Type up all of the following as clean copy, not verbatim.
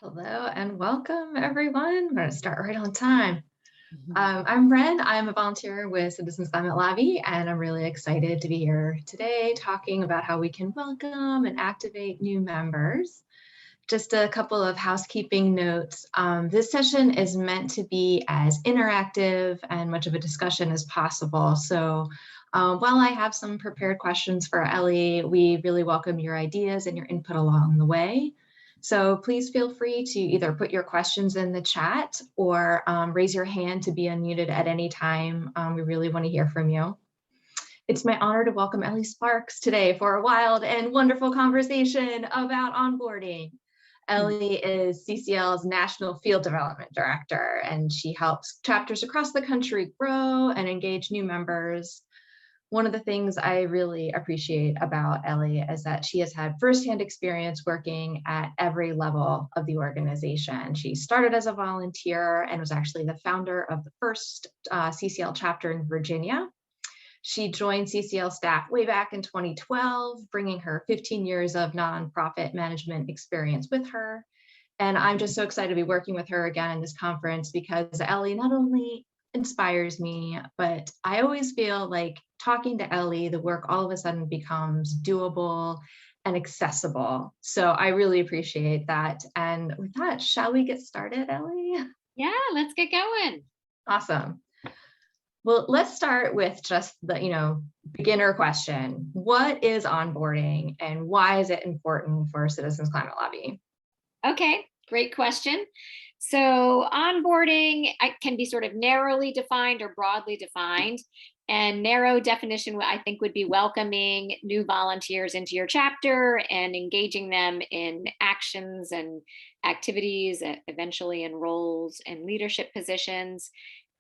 Hello and welcome, everyone. I'm going to start right on time. Mhm. I'm Ren. I'm a volunteer with Citizens Climate Lobby, and I'm really excited to be here today talking about how we can welcome and activate new members. Just a couple of housekeeping notes. This session is meant to be as interactive and much of a discussion as possible. So while I have some prepared questions for Ellie, we really welcome your ideas and your input along the way. So please feel free to either put your questions in the chat or raise your hand to be unmuted at any time. We really want to hear from you. It's my honor to welcome Elli Sparks today for a wild and wonderful conversation about onboarding. Elli is CCL's National Field Development Director, and she helps chapters across the country grow and engage new members. One of the things I really appreciate about Elli is that she has had firsthand experience working at every level of the organization. She started as a volunteer and was actually the founder of the first CCL chapter in Virginia. She joined CCL staff way back in 2012, bringing her 15 years of nonprofit management experience with her. And I'm just so excited to be working with her again in this conference because Elli not only inspires me, but I always feel like talking to Elli, the work all of a sudden becomes doable and accessible. So I really appreciate that. And with that, shall we get started, Elli? Yeah, let's get going. Awesome. Well, let's start with just the, beginner question. What is onboarding and why is it important for Citizens Climate Lobby? Okay, great question. So onboarding can be sort of narrowly defined or broadly defined. And narrow definition, I think, would be welcoming new volunteers into your chapter and engaging them in actions and activities, eventually in roles and leadership positions.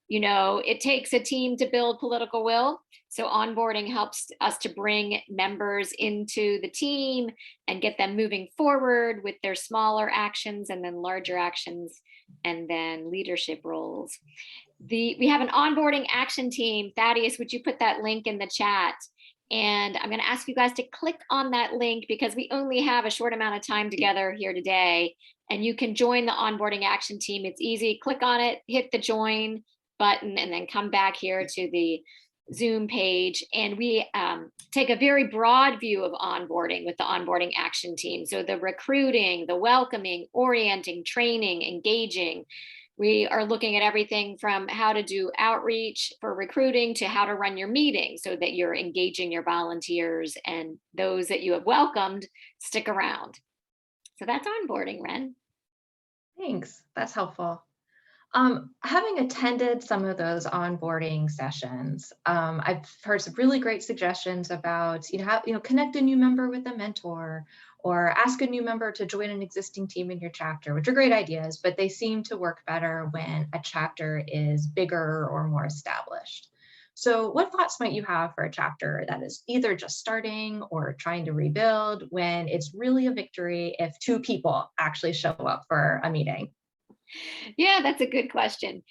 It takes a team to build political will. So onboarding helps us to bring members into the team and get them moving forward with their smaller actions and then larger actions and then leadership roles. We have an onboarding action team. Thaddeus, would you put that link in the chat? And I'm going to ask you guys to click on that link because we only have a short amount of time together here today. And you can join the onboarding action team. It's easy. Click on it, hit the join button, and then come back here to the Zoom page. And we take a very broad view of onboarding with the onboarding action team. So the recruiting, the welcoming, orienting, training, engaging. We are looking at everything from how to do outreach for recruiting to how to run your meeting so that you're engaging your volunteers and those that you have welcomed stick around. So that's onboarding, Ren. Thanks, that's helpful. Having attended some of those onboarding sessions, I've heard some really great suggestions about, how, connect a new member with a mentor or ask a new member to join an existing team in your chapter, which are great ideas, but they seem to work better when a chapter is bigger or more established. So what thoughts might you have for a chapter that is either just starting or trying to rebuild when it's really a victory if two people actually show up for a meeting? Yeah, that's a good question.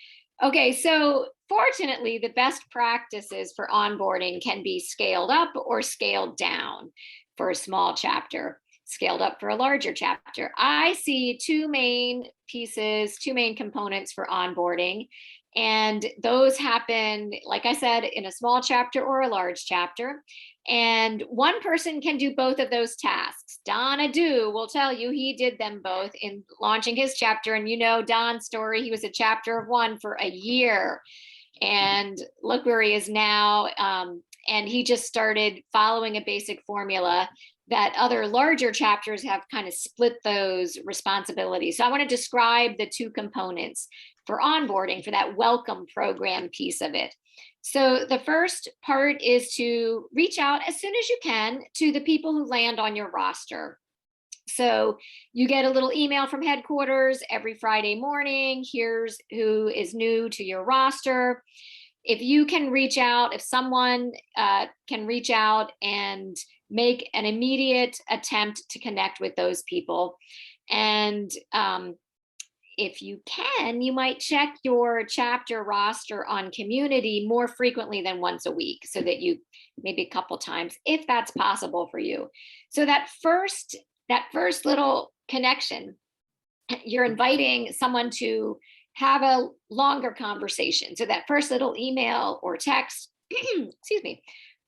Okay, so fortunately, the best practices for onboarding can be scaled up or scaled down for a small chapter, scaled up for a larger chapter. I see two main pieces, two main components for onboarding. And those happen, like I said, in a small chapter or a large chapter. And one person can do both of those tasks. Don Adu will tell you he did them both in launching his chapter. And Don's story, he was a chapter of one for a year. And look where he is now. And he just started following a basic formula that other larger chapters have kind of split those responsibilities. So I want to describe the two components for onboarding, for that welcome program piece of it. So the first part is to reach out as soon as you can to the people who land on your roster. So you get a little email from headquarters every Friday morning. Here's who is new to your roster. If you can reach out, if someone can reach out and make an immediate attempt to connect with those people. And if you can, you might check your chapter roster on community more frequently than once a week so that you maybe a couple times, if that's possible for you. So that first little connection you're inviting someone to have a longer conversation. So that first little email or text, excuse me,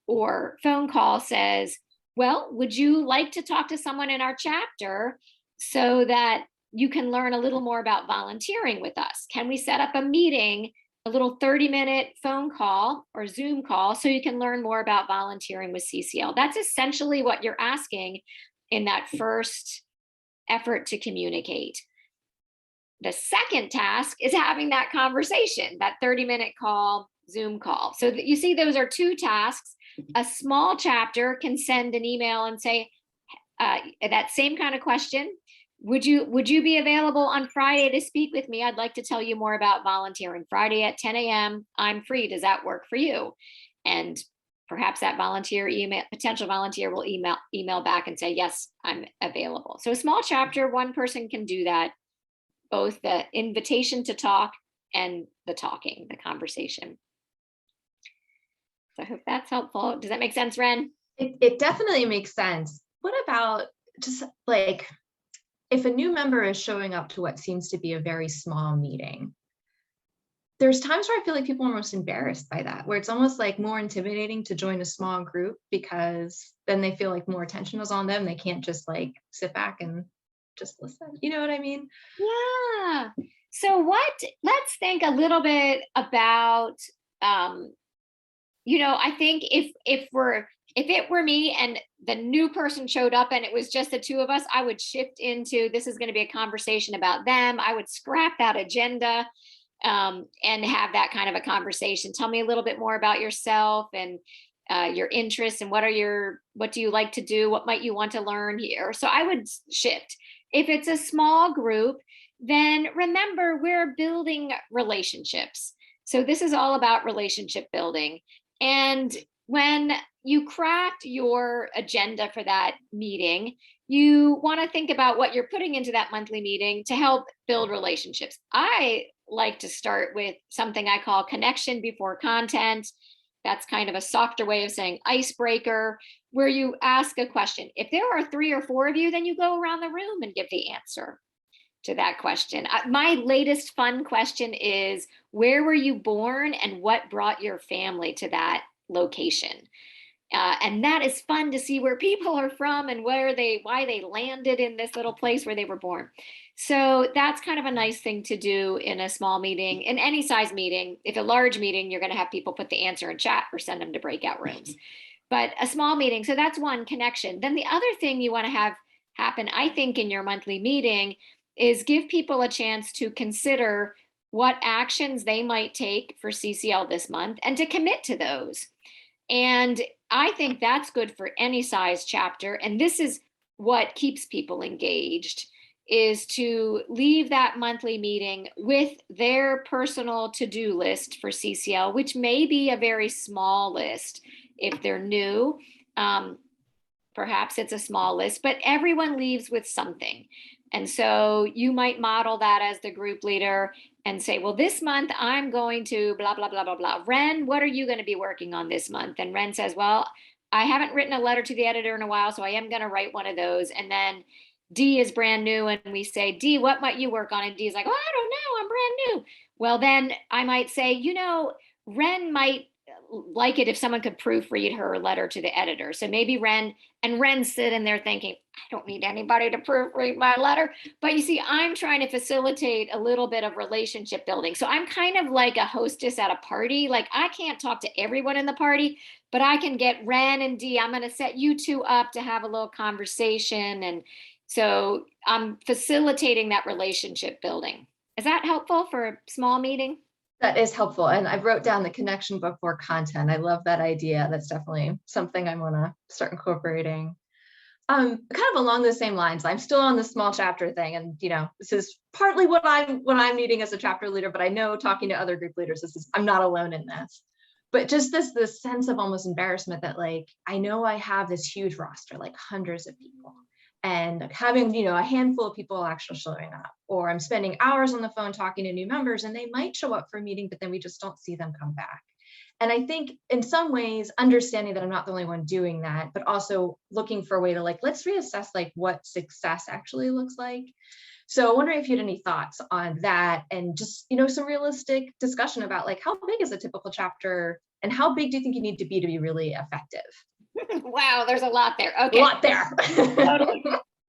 or phone call says, well, would you like to talk to someone in our chapter so that you can learn a little more about volunteering with us? Can we set up a meeting, a little 30-minute phone call or Zoom call so you can learn more about volunteering with CCL? That's essentially what you're asking in that first effort to communicate. The second task is having that conversation, that 30-minute call, Zoom call. So that you see, those are two tasks. A small chapter can send an email and say that same kind of question. Would you be available on Friday to speak with me? I'd like to tell you more about volunteering. Friday at 10 a.m. I'm free. Does that work for you? And perhaps that potential volunteer will email back and say, yes, I'm available. So a small chapter, one person can do that, both the invitation to talk and the talking, the conversation. So I hope that's helpful. Does that make sense, Ren? It definitely makes sense. What about just like, if a new member is showing up to what seems to be a very small meeting, there's times where I feel like people are almost embarrassed by that, where it's almost like more intimidating to join a small group because then they feel like more attention is on them. They can't just like sit back and just listen. You know what I mean? Yeah. So let's think a little bit about, I think if it were me and the new person showed up and it was just the two of us, I would shift into, this is going to be a conversation about them. I would scrap that agenda and have that kind of a conversation. Tell me a little bit more about yourself and your interests, and what do you like to do? What might you want to learn here? So I would shift. If it's a small group, then remember, we're building relationships. So this is all about relationship building. And when you craft your agenda for that meeting, you want to think about what you're putting into that monthly meeting to help build relationships. I like to start with something I call connection before content. That's kind of a softer way of saying icebreaker, where you ask a question. If there are 3 or 4 of you, then you go around the room and give the answer to that question. My latest fun question is, where were you born and what brought your family to that location? And that is fun to see where people are from and why they landed in this little place where they were born. So that's kind of a nice thing to do in a small meeting, in any size meeting. If a large meeting, you're going to have people put the answer in chat or send them to breakout rooms. But a small meeting, so that's one connection. Then the other thing you want to have happen, I think, in your monthly meeting is give people a chance to consider what actions they might take for CCL this month and to commit to those. And I think that's good for any size chapter. And this is what keeps people engaged, is to leave that monthly meeting with their personal to-do list for CCL, which may be a very small list if they're new. Perhaps it's a small list, but everyone leaves with something. And so you might model that as the group leader and say, well, this month I'm going to blah, blah, blah, blah, blah. Ren, what are you going to be working on this month? And Ren says, well, I haven't written a letter to the editor in a while, so I am going to write one of those. And then Dee is brand new, and we say, Dee, what might you work on? And Dee is like, oh, I don't know, I'm brand new. Well, then I might say, Ren might like it if someone could proofread her letter to the editor. So maybe Ren's sitting there thinking, I don't need anybody to proofread my letter. But you see, I'm trying to facilitate a little bit of relationship building. So I'm kind of like a hostess at a party. Like, I can't talk to everyone in the party, but I can get Ren and Dee. I'm going to set you two up to have a little conversation. And so I'm facilitating that relationship building. Is that helpful for a small meeting? That is helpful. And I wrote down the connection before content. I love that idea. That's definitely something I want to start incorporating. Kind of along the same lines, I'm still on the small chapter thing. And, this is partly what I'm needing as a chapter leader, but I know, talking to other group leaders, I'm not alone in this. But just this sense of almost embarrassment that, like, I know I have this huge roster, like hundreds of people, and having, a handful of people actually showing up, or I'm spending hours on the phone talking to new members, and they might show up for a meeting, but then we just don't see them come back. And I think in some ways, understanding that I'm not the only one doing that, but also looking for a way to, like, let's reassess, like, what success actually looks like. So I'm wondering if you had any thoughts on that, and just, some realistic discussion about like how big is a typical chapter and how big do you think you need to be really effective? Wow, there's a lot there. A Okay. lot there. Totally.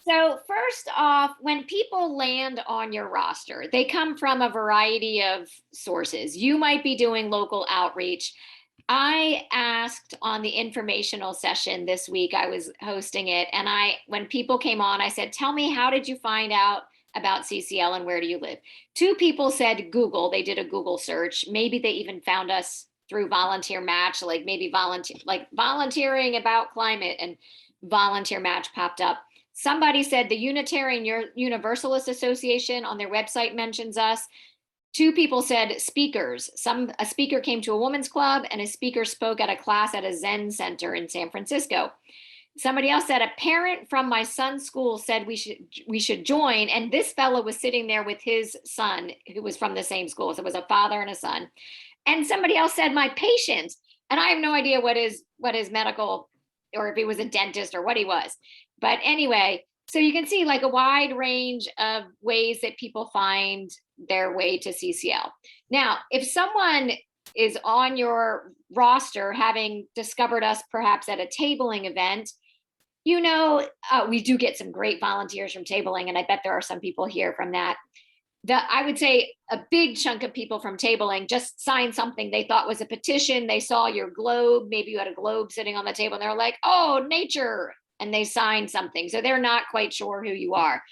So first off, when people land on your roster, they come from a variety of sources. You might be doing local outreach. I asked on the informational session this week, I was hosting it, and when people came on, I said, tell me, how did you find out about CCL and where do you live? 2 people said Google. They did a Google search. Maybe they even found us through Volunteer Match, like maybe volunteering about climate, and Volunteer Match popped up. Somebody said the Unitarian Universalist Association on their website mentions us. 2 people said speakers. A speaker came to a women's club, and a speaker spoke at a class at a Zen center in San Francisco. Somebody else said a parent from my son's school said we should join, and this fellow was sitting there with his son who was from the same school. So it was a father and a son. And somebody else said my patient, and I have no idea what his medical, or if he was a dentist or what he was. But anyway, so you can see like a wide range of ways that people find their way to CCL. Now, if someone is on your roster, having discovered us perhaps at a tabling event, we do get some great volunteers from tabling, and I bet there are some people here from that. I would say a big chunk of people from tabling just signed something they thought was a petition. They saw your globe, maybe you had a globe sitting on the table, and they're like, oh, nature, and they signed something. So they're not quite sure who you are.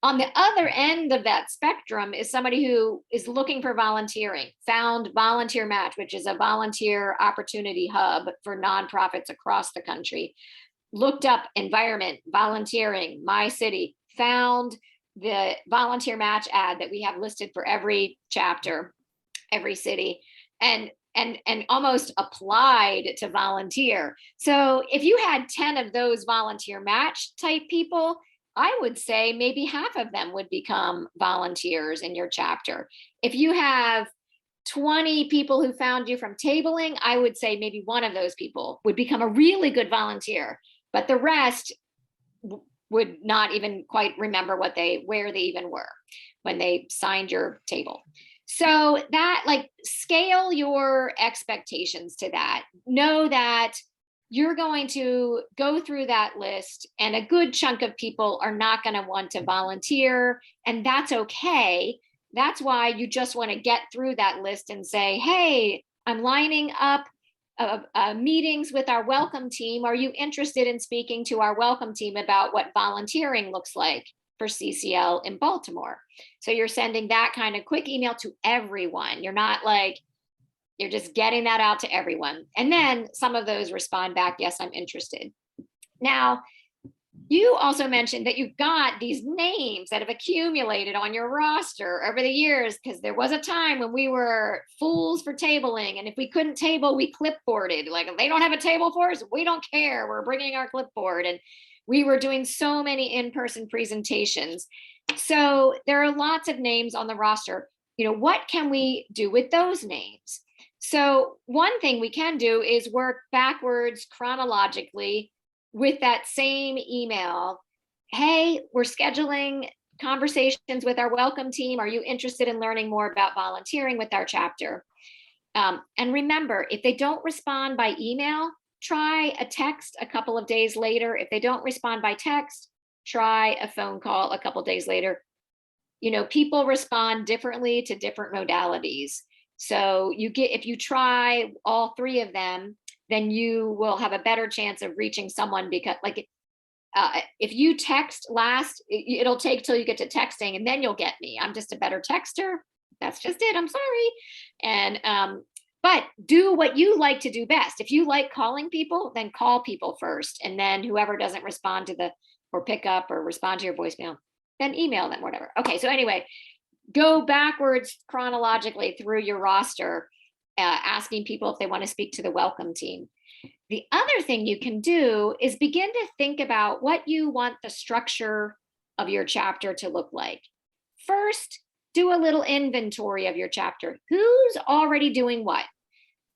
On the other end of that spectrum is somebody who is looking for volunteering, found Volunteer Match, which is a volunteer opportunity hub for nonprofits across the country, looked up environment, volunteering, my city, found the Volunteer Match ad that we have listed for every chapter, every city, and almost applied to volunteer. So if you had 10 of those Volunteer Match type people, I would say maybe half of them would become volunteers in your chapter. If you have 20 people who found you from tabling, I would say maybe one of those people would become a really good volunteer, but the rest would not even quite remember where they even were when they signed your table. So that, like, scale your expectations to that. Know that you're going to go through that list, and a good chunk of people are not going to want to volunteer, and that's okay. That's why you just want to get through that list and say, hey, I'm lining up meetings with our welcome team. Are you interested in speaking to our welcome team about what volunteering looks like for CCL in Baltimore? So you're sending that kind of quick email to everyone. You're not like, you're just getting that out to everyone. And then some of those respond back, yes, I'm interested. Now, you also mentioned that you've got these names that have accumulated on your roster over the years, because there was a time when we were fools for tabling. And if we couldn't table, we clipboarded. Like, if they don't have a table for us, we don't care. We're bringing our clipboard. And we were doing so many in-person presentations. So there are lots of names on the roster. What can we do with those names? So one thing we can do is work backwards chronologically with that same email. Hey, we're scheduling conversations with our welcome team. Are you interested in learning more about volunteering with our chapter? And remember, if they don't respond by email, try a text a couple of days later. If they don't respond by text, try a phone call a couple of days later. People respond differently to different modalities. So if you try all 3 of them, then you will have a better chance of reaching someone, because if you text last, it'll take till you get to texting, and then you'll get me. I'm just a better texter. That's just it. I'm sorry. And but do what you like to do best. If you like calling people, then call people first, and then whoever doesn't respond to or pick up or respond to your voicemail, then email them, whatever. Okay, so anyway, go backwards chronologically through your roster, asking people if they want to speak to the welcome team. The other thing you can do is begin to think about what you want the structure of your chapter to look like. First, do a little inventory of your chapter. Who's already doing what?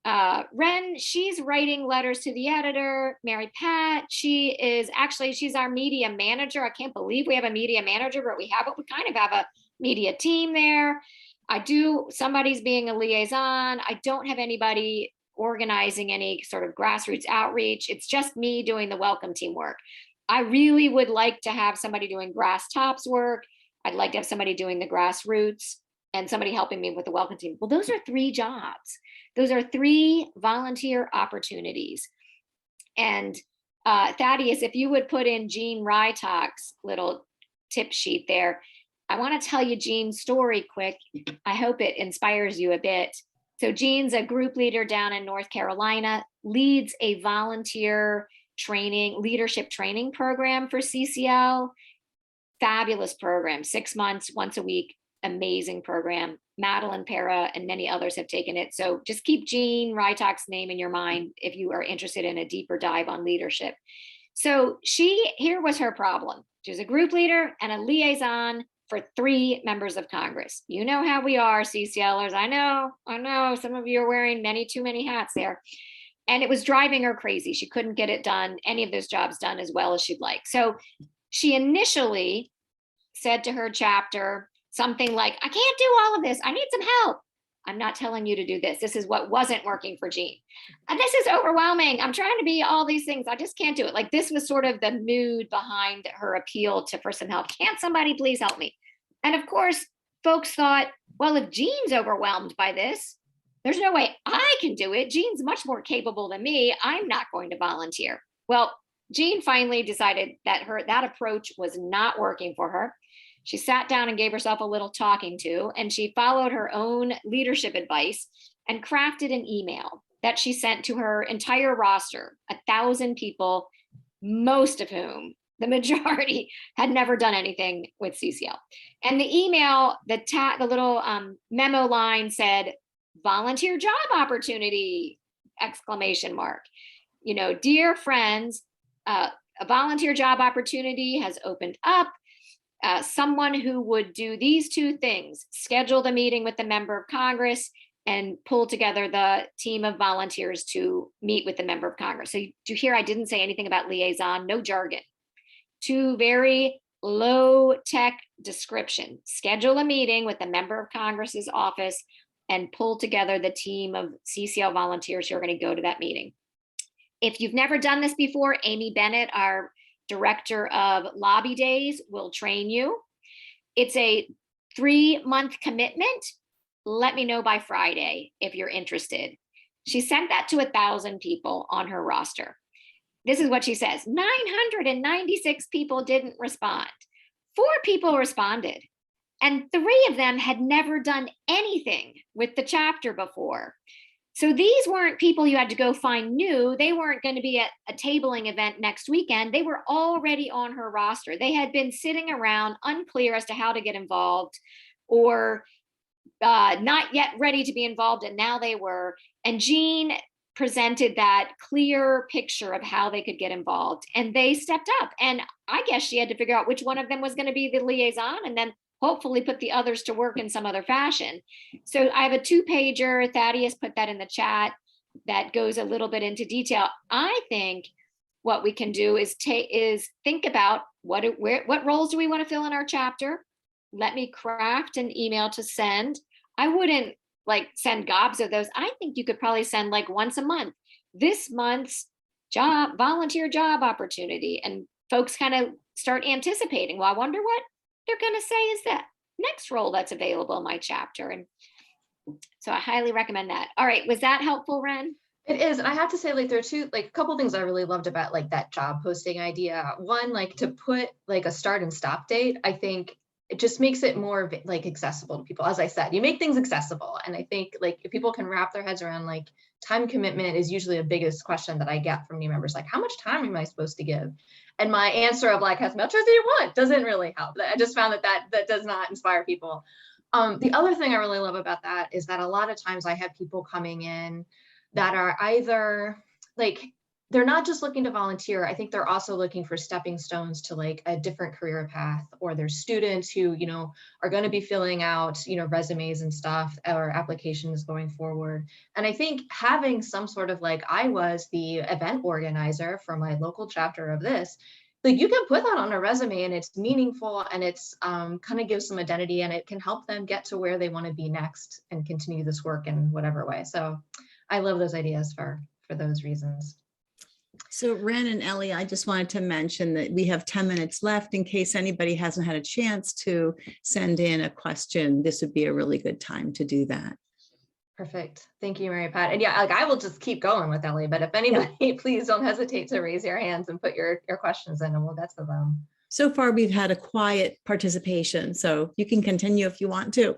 Ren, she's writing letters to the editor. Mary Pat, she's our media manager. I can't believe we have a media manager, but we kind of have a media team there. Somebody's being a liaison. I don't have anybody organizing any sort of grassroots outreach. It's just me doing the welcome team work. I really would like to have somebody doing grass tops work. I'd like to have somebody doing the grassroots and somebody helping me with the welcome team. Well, those are 3 jobs. Those are 3 volunteer opportunities. And Thaddeus, if you would put in Jean Rytock's little tip sheet there, I want to tell you Jean's story quick. I hope it inspires you a bit. So Jean's a group leader down in North Carolina, leads a volunteer leadership training program for CCL. Fabulous program, 6 months, once a week, amazing program. Madeline Para and many others have taken it. So just keep Jean Rytock's name in your mind if you are interested in a deeper dive on leadership. So here was her problem. She was a group leader and a liaison for 3 members of Congress. You know how we are, CCLers. I know some of you are wearing too many hats there. And it was driving her crazy. She couldn't get it done, any of those jobs done as well as she'd like. So she initially said to her chapter something like, I can't do all of this. I need some help. I'm not telling you to do this. This is what wasn't working for Jean. And this is overwhelming. I'm trying to be all these things. I just can't do it. Like, this was sort of the mood behind her appeal for some help. Can't somebody please help me? And of course, folks thought, well, if Jean's overwhelmed by this, there's no way I can do it. Jean's much more capable than me. I'm not going to volunteer. Well, Jean finally decided that that approach was not working for her. She sat down and gave herself a little talking to, and she followed her own leadership advice and crafted an email that she sent to her entire roster, 1,000 people, most of whom, the majority, had never done anything with CCL. And the email, the little memo line said, volunteer job opportunity, exclamation mark. Dear friends, a volunteer job opportunity has opened up. Someone who would do these 2 things: schedule the meeting with the member of Congress and pull together the team of volunteers to meet with the member of Congress. So you hear I didn't say anything about liaison, no jargon. 2 very low tech description: schedule a meeting with the member of Congress's office and pull together the team of CCL volunteers who are going to go to that meeting. If you've never done this before, Amy Bennett, our director of lobby days, will train you. It's a 3-month commitment. Let me know by Friday if you're interested. She sent that to 1,000 people on her roster. This is what she says: 996 people didn't respond. 4 people responded, and 3 of them had never done anything with the chapter before. So these weren't people you had to go find new. They weren't going to be at a tabling event next weekend. They were already on her roster. They had been sitting around unclear as to how to get involved, or not yet ready to be involved, and now they were. And Jean presented that clear picture of how they could get involved, and they stepped up. And I guess she had to figure out which one of them was going to be the liaison, and then hopefully put the others to work in some other fashion. So I have a 2-pager. Thaddeus put that in the chat that goes a little bit into detail. I think what we can do is think about what roles do we want to fill in our chapter. Let me craft an email to send. I wouldn't send gobs of those. I think you could probably send once a month. This month's volunteer job opportunity, and folks kind of start anticipating. Well, I wonder what they're going to say is that next role that's available in my chapter. And so I highly recommend that. All right. Was that helpful, Ren? It is. And I have to say, there are 2, a couple things I really loved about that job posting idea. One, to put a start and stop date. I think it just makes it more accessible to people. As I said, you make things accessible. And I think if people can wrap their heads around time commitment is usually the biggest question that I get from new members. How much time am I supposed to give? And my answer of as much as you want doesn't really help. I just found that does not inspire people. The other thing I really love about that is that a lot of times I have people coming in that are either they're not just looking to volunteer. I think they're also looking for stepping stones to like a different career path, or there's students who, are going to be filling out, resumes and stuff or applications going forward. And I think having some sort of like, I was the event organizer for my local chapter of this, like you can put that on a resume and it's meaningful and it's kind of gives some identity and it can help them get to where they want to be next and continue this work in whatever way. So I love those ideas for those reasons. So Ren and Ellie, I just wanted to mention that we have 10 minutes left in case anybody hasn't had a chance to send in a question. This would be a really good time to do that. Perfect. Thank you, Mary Pat. And yeah, like I will just keep going with Ellie, but if anybody, please don't hesitate to raise your hands and put your questions in and we'll get to them. So far, we've had a quiet participation, so you can continue if you want to.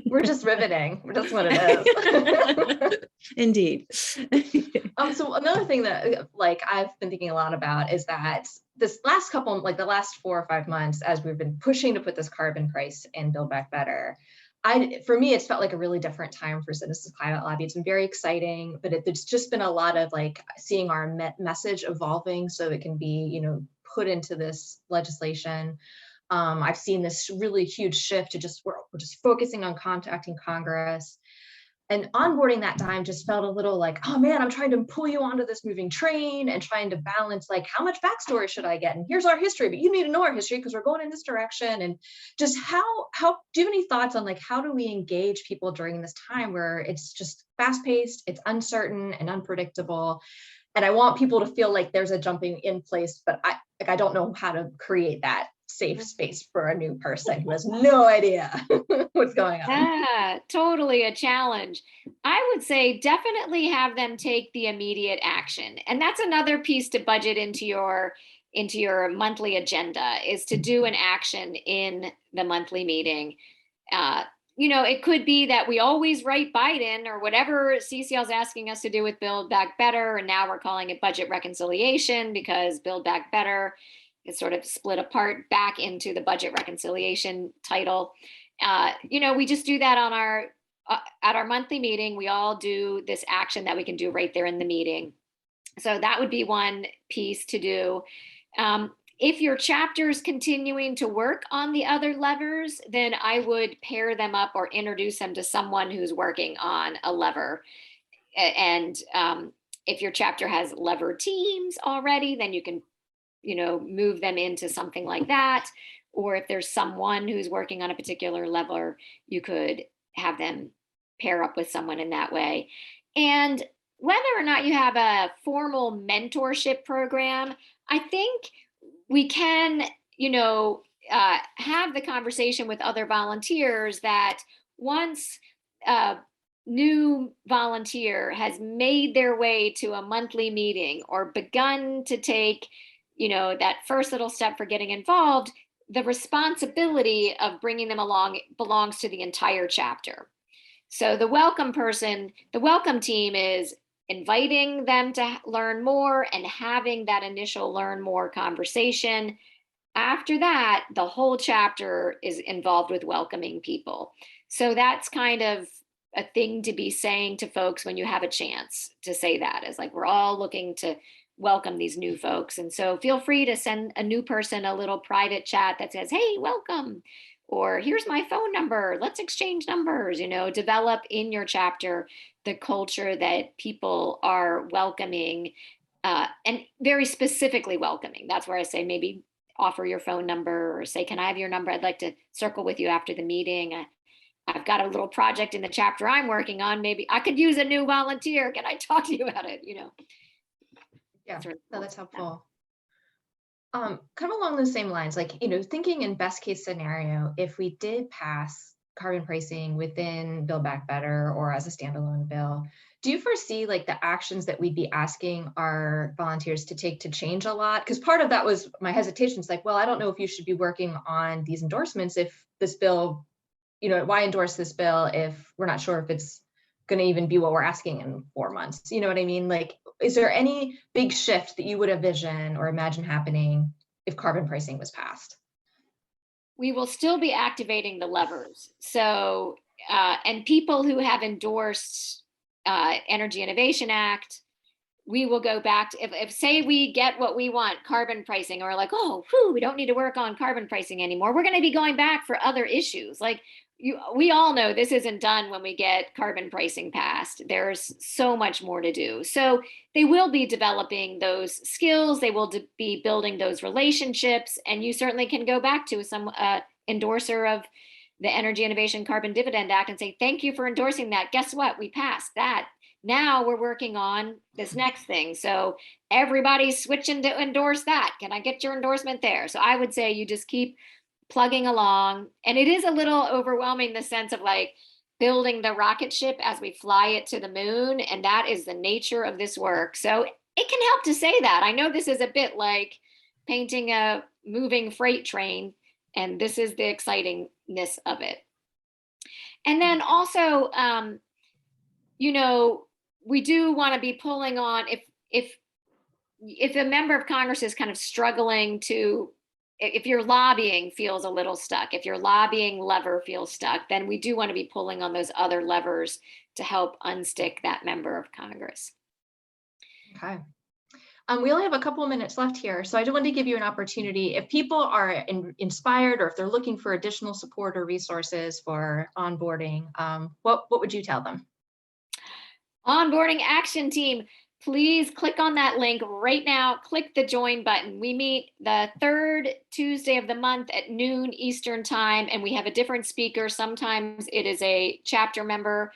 We're just riveting. That's what it is. Indeed. So another thing that like I've been thinking a lot about is that this last couple, like the last 4 or 5 months, as we've been pushing to put this carbon price in Build Back Better, for me, it's felt like a really different time for Citizens Climate Lobby. It's been very exciting, but it's just been a lot of like seeing our message evolving so it can be, put into this legislation. I've seen this really huge shift to we're just focusing on contacting Congress. And onboarding that time just felt a little like, oh man, I'm trying to pull you onto this moving train and trying to balance like, how much backstory should I get? And here's our history, but you need to know our history because we're going in this direction. And just how do you have any thoughts on like, how do we engage people during this time where it's just fast paced, it's uncertain and unpredictable. And I want people to feel like there's a jumping in place, but I don't know how to create that safe space for a new person who has no idea what's going on. Yeah, totally a challenge. I would say definitely have them take the immediate action. And that's another piece to budget into your monthly agenda, is to do an action in the monthly meeting. It could be that we always write Biden or whatever CCL is asking us to do with Build Back Better. And now we're calling it budget reconciliation because Build Back Better is sort of split apart back into the budget reconciliation title. We just do that on at our monthly meeting. We all do this action that we can do right there in the meeting. So that would be one piece to do. If your chapter is continuing to work on the other levers, then I would pair them up or introduce them to someone who's working on a lever. And if your chapter has lever teams already, then you can move them into something like that. Or if there's someone who's working on a particular lever, you could have them pair up with someone in that way. And whether or not you have a formal mentorship program, I think we can, have the conversation with other volunteers that once a new volunteer has made their way to a monthly meeting or begun to take that first little step for getting involved, the responsibility of bringing them along belongs to the entire chapter. So the welcome team is inviting them to learn more and having that initial learn more conversation. After that, the whole chapter is involved with welcoming people. So that's kind of a thing to be saying to folks when you have a chance to say that, is like, we're all looking to welcome these new folks. And so feel free to send a new person a little private chat that says, hey, welcome, or here's my phone number, let's exchange numbers. Develop in your chapter the culture that people are welcoming and very specifically welcoming. That's where I say maybe offer your phone number or say, can I have your number? I'd like to circle with you after the meeting. I've got a little project in the chapter I'm working on. Maybe I could use a new volunteer. Can I talk to you about it? Yeah, no, that's helpful. Kind of along those same lines, like, thinking in best case scenario, if we did pass carbon pricing within Build Back Better or as a standalone bill, do you foresee like the actions that we'd be asking our volunteers to take to change a lot? Because part of that was my hesitation. It's like, well, I don't know if you should be working on these endorsements if this bill, why endorse this bill if we're not sure if it's going to even be what we're asking in 4 months? You know what I mean? Like, is there any big shift that you would envision or imagine happening if carbon pricing was passed? We will still be activating the levers. So, and people who have endorsed Energy Innovation Act, we will go back to, if say we get what we want, carbon pricing, or like, oh, whew, we don't need to work on carbon pricing anymore. We're going to be going back for other issues. Like we all know this isn't done when we get carbon pricing passed. There's so much more to do. So they will be developing those skills. They will be building those relationships. And you certainly can go back to some endorser of the Energy Innovation Carbon Dividend Act and say, thank you for endorsing that. Guess what? We passed that. Now we're working on this next thing. So everybody's switching to endorse that. Can I get your endorsement there? So I would say you just keep plugging along. And it is a little overwhelming, the sense of like building the rocket ship as we fly it to the moon. And that is the nature of this work. So it can help to say that. I know this is a bit like painting a moving freight train, and this is the excitingness of it. And then also, you know, we do want to be pulling on, if a member of Congress is kind of struggling to, if your lobbying feels a little stuck, if your lobbying lever feels stuck, then we do want to be pulling on those other levers to help unstick that member of Congress. Okay. We only have a couple of minutes left here, so I just wanted to give you an opportunity. If people are inspired, or if they're looking for additional support or resources for onboarding, what would you tell them? Onboarding Action Team, please click on that link right now. Click the join button. We meet the third Tuesday of the month at noon Eastern time, and we have a different speaker. Sometimes it is a chapter member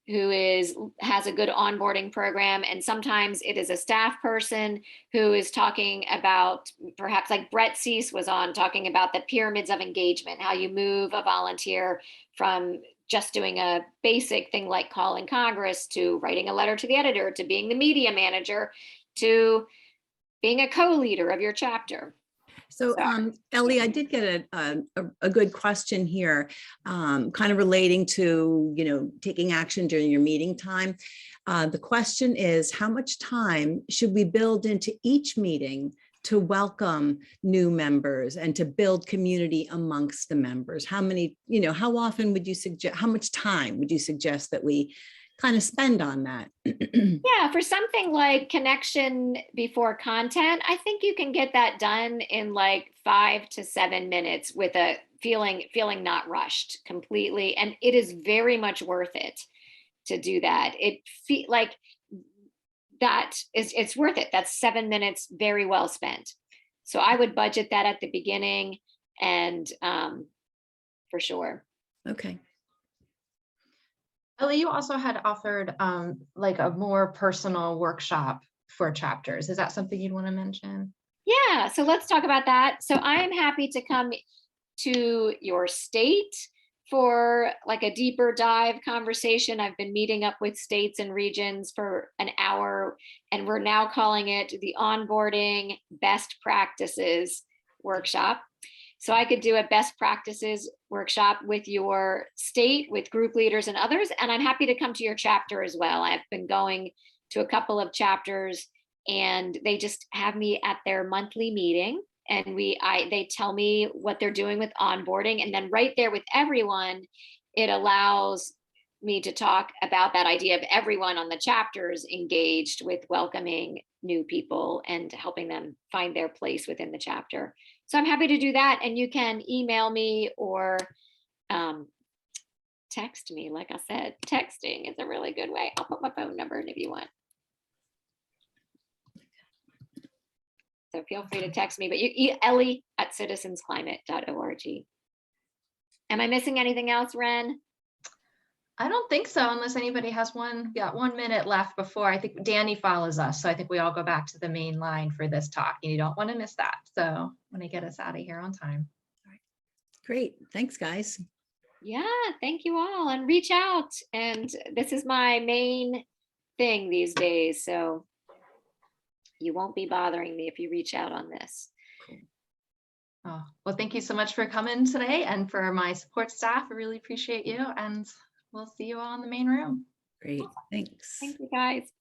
who has a good onboarding program, and sometimes it is a staff person who is talking about, perhaps like Brett Cease was on, talking about the pyramids of engagement, how you move a volunteer from just doing a basic thing like calling Congress to writing a letter to the editor, to being the media manager, to being a co-leader of your chapter. So, Elli, I did get a good question here, kind of relating to, you know, taking action during your meeting time. The question is, how much time should we build into each meeting to welcome new members and to build community amongst the members? How many, you know, how often would you suggest, how much time would you suggest that we kind of spend on that? Yeah, for something like connection before content, I think you can get that done in like 5 to 7 minutes with a feeling not rushed completely. And it is very much worth it to do that. Like that is, it's worth it. That's 7 minutes very well spent. So I would budget that at the beginning, and for sure. Okay. Elli, you also had offered like a more personal workshop for chapters. Is that something you'd want to mention? Yeah, so let's talk about that. So I am happy to come to your state for like a deeper dive conversation. I've been meeting up with states and regions for an hour, and we're now calling it the Onboarding Best Practices Workshop. So I could do a best practices workshop with your state, with group leaders and others. And I'm happy to come to your chapter as well. I've been going to a couple of chapters, and they just have me at their monthly meeting, and they tell me what they're doing with onboarding. And then right there with everyone, it allows me to talk about that idea of everyone on the chapters engaged with welcoming new people and helping them find their place within the chapter. So I'm happy to do that. And you can email me or text me. Like I said, texting is a really good way. I'll put my phone number in if you want. So feel free to text me, but Elli@citizensclimate.org. Am I missing anything else, Ren? I don't think so, unless anybody has got 1 minute left before I think Danny follows us. So I think we all go back to the main line for this talk, and you don't want to miss that. So I want to get us out of here on time. All right. Great. Thanks, guys. Yeah, thank you all, and reach out. And this is my main thing these days. So you won't be bothering me if you reach out on this. Oh, well, thank you so much for coming today, and for my support staff, I really appreciate you, and we'll see you all in the main room. Great. Thanks. Thank you, guys.